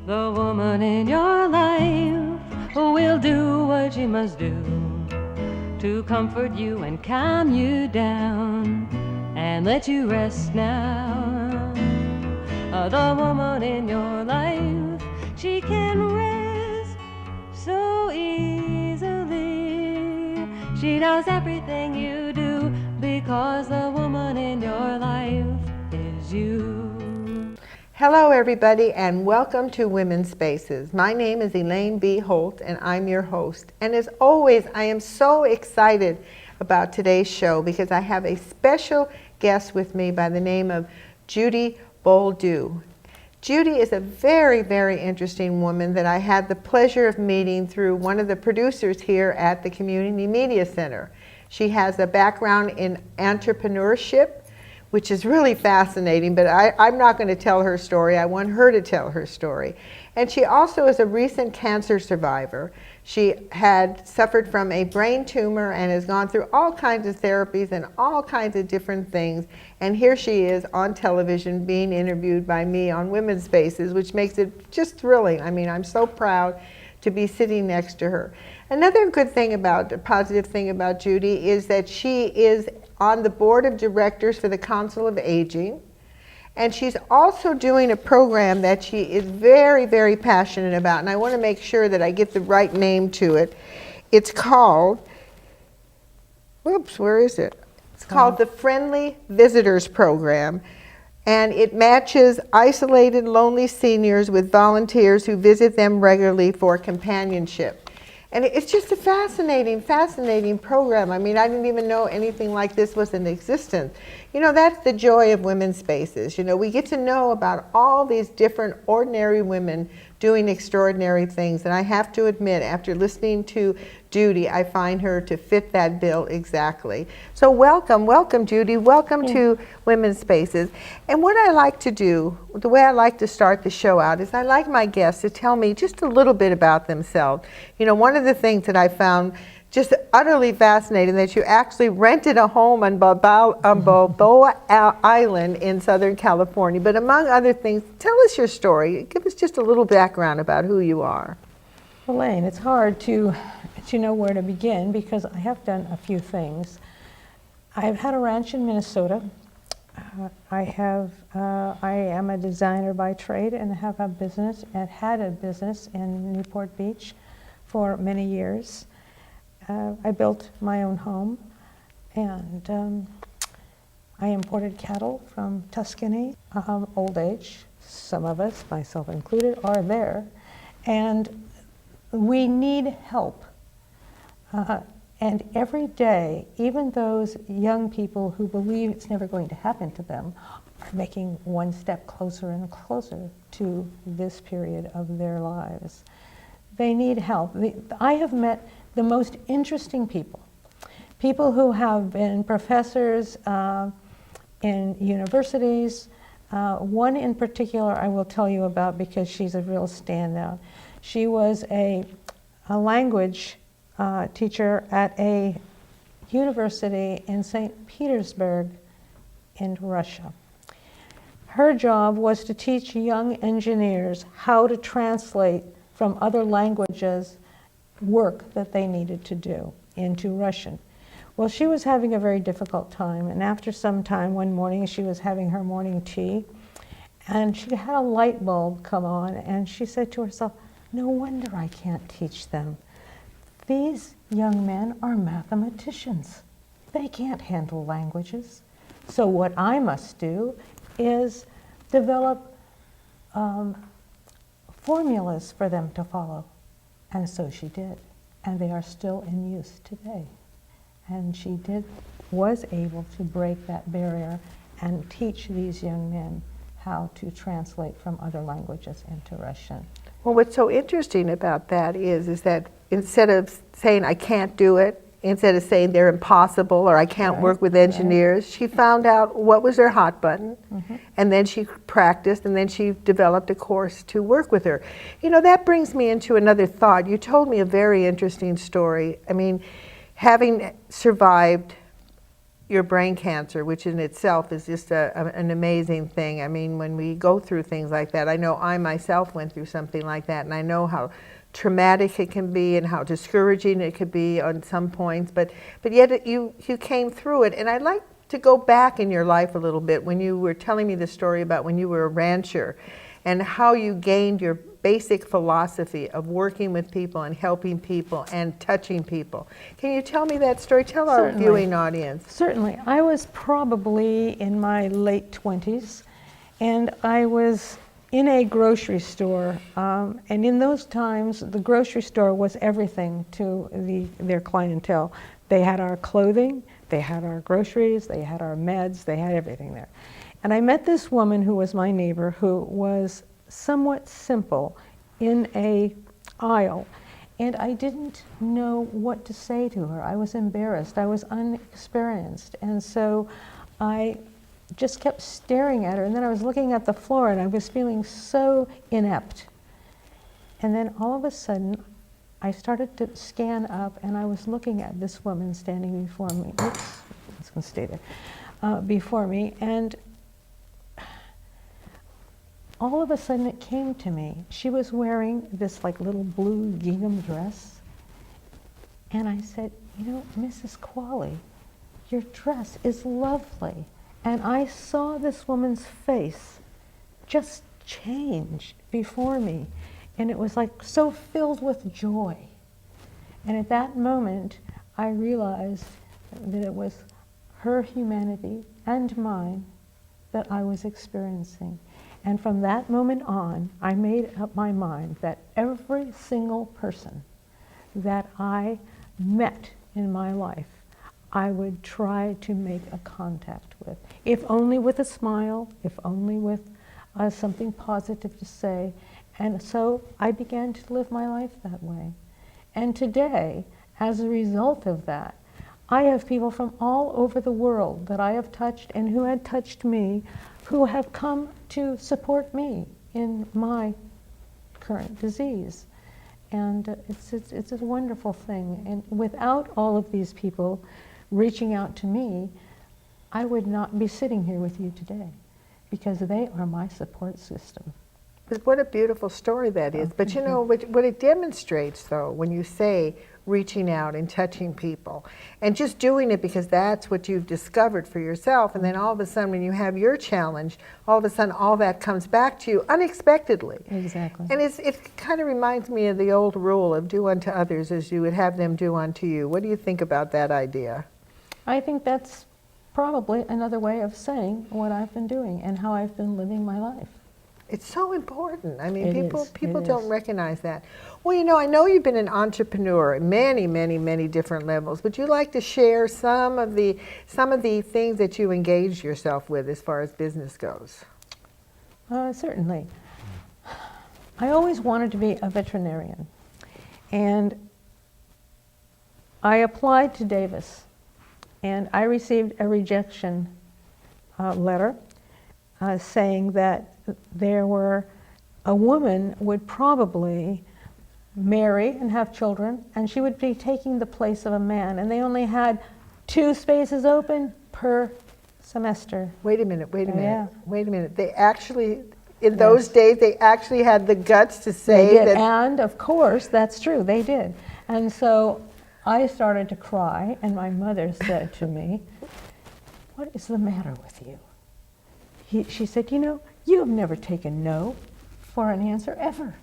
The woman in your life who will do what she must do to comfort you and calm you down and let you rest now. The woman in your life, she can rest so easily. She knows everything you do because the woman in your life is you. Hello everybody and welcome to Women's Spaces. My name is Elaine B. Holt and I'm your host. And as always, I am so excited about today's show because I have a special guest with me by the name of Judy Bolduc. Judy is a very, very interesting woman that I had the pleasure of meeting through one of the producers here at the Community Media Center. She has a background in entrepreneurship, which is really fascinating, but I'm not going to tell her story. I want her to tell her story. And she also is a recent cancer survivor. She had suffered from a brain tumor and has gone through all kinds of therapies and all kinds of different things. And here she is on television being interviewed by me on Women's Spaces, which makes it just thrilling. I mean, I'm so proud to be sitting next to her. Another good thing about, a positive thing about Judy is that she is on the board of directors for the Council of Aging. And she's also doing a program that she is very, very passionate about. And I want to make sure that I get the right name to it. It's called, where is it? It's called the Friendly Visitors Program. And it matches isolated, lonely seniors with volunteers who visit them regularly for companionship. And it's just a fascinating, fascinating program. I mean, I didn't even know anything like this was in existence. You know, that's the joy of Women's Spaces. You know, we get to know about all these different ordinary women doing extraordinary things. And I have to admit, after listening to Judy, I find her to fit that bill exactly. So welcome, Judy. Welcome to Women's Spaces. And what I like to do, the way I like to start the show out, is I like my guests to tell me just a little bit about themselves. You know, one of the things that I found just utterly fascinating, that you actually rented a home on Balboa Island in Southern California. But among other things, tell us your story. Give us just a little background about who you are. Elaine, it's hard to know where to begin because I have done a few things. I've had a ranch in Minnesota. I am a designer by trade and have a business and had a business in Newport Beach for many years. I built my own home, and I imported cattle from Tuscany, old age. Some of us, myself included, are there, and we need help. And every day, even those young people who believe it's never going to happen to them are making one step closer and closer to this period of their lives. They need help. I have met the most interesting people who have been professors in universities. One in particular I will tell you about because she's a real standout. She was a language teacher at a university in St. Petersburg in Russia. Her job was to teach young engineers how to translate from other languages work that they needed to do into Russian. Well, she was having a very difficult time, and after some time, one morning, she was having her morning tea, and she had a light bulb come on, and she said to herself, "No wonder I can't teach them. These young men are mathematicians. They can't handle languages. So what I must do is develop formulas for them to follow." And so she did, and they are still in use today. And she was able to break that barrier and teach these young men how to translate from other languages into Russian. Well, what's so interesting about that is that instead of saying I can't do it, instead of saying they're impossible or I can't work with engineers, she found out what was their hot button, and then she practiced, and then she developed a course to work with her. You know, that brings me into another thought. You told me a very interesting story. I mean, having survived your brain cancer, which in itself is just an amazing thing. I mean, when we go through things like that, I know I myself went through something like that, and I know how traumatic it can be and how discouraging it could be on some points, but yet you came through it. And I'd like to go back in your life a little bit when you were telling me the story about when you were a rancher and how you gained your basic philosophy of working with people and helping people and touching people. Can you tell me that story? Tell our viewing audience. Certainly. I was probably in my late 20s, and I was in a grocery store, and in those times the grocery store was everything to their clientele. They had our clothing, they had our groceries, they had our meds, they had everything there. And I met this woman who was my neighbor who was somewhat simple in a aisle, and I didn't know what to say to her. I was embarrassed, I was unexperienced, and so I just kept staring at her, and then I was looking at the floor and I was feeling so inept. And then all of a sudden I started to scan up, and I was looking at this woman standing before me. Oops, it's going to stay there. Before me, and all of a sudden it came to me. She was wearing this like little blue gingham dress, and I said, you know, Mrs. Qualley, your dress is lovely. And I saw this woman's face just change before me, and it was like so filled with joy. And at that moment, I realized that it was her humanity and mine that I was experiencing. And from that moment on, I made up my mind that every single person that I met in my life, I would try to make a contact with, if only with a smile, if only with something positive to say. And so I began to live my life that way. And today, as a result of that, I have people from all over the world that I have touched and who had touched me, who have come to support me in my current disease. And it's a wonderful thing. And without all of these people reaching out to me, I would not be sitting here with you today, because they are my support system. But what a beautiful story that is. But you know, what it demonstrates, though, when you say reaching out and touching people, and just doing it because that's what you've discovered for yourself, and then all of a sudden when you have your challenge, all of a sudden all that comes back to you unexpectedly. Exactly. And it kind of reminds me of the old rule of do unto others as you would have them do unto you. What do you think about that idea? I think that's probably another way of saying what I've been doing and how I've been living my life. It's so important. I mean, It people is. don't recognize that. Well, you know, I know you've been an entrepreneur at many, many, many different levels. Would you like to share some of the things that you engaged yourself with as far as business goes? Certainly. I always wanted to be a veterinarian, and I applied to Davis, and I received a rejection letter saying that a woman would probably marry and have children, and she would be taking the place of a man, and they only had 2 spaces open per semester. Wait a minute. Yeah. Wait a minute. They actually, in those days, they actually had the guts to say They did, that. and of course, that's true, they did. And so I started to cry, and my mother said to me, "What is the matter with you?" She said, "You know, you have never taken no for an answer ever."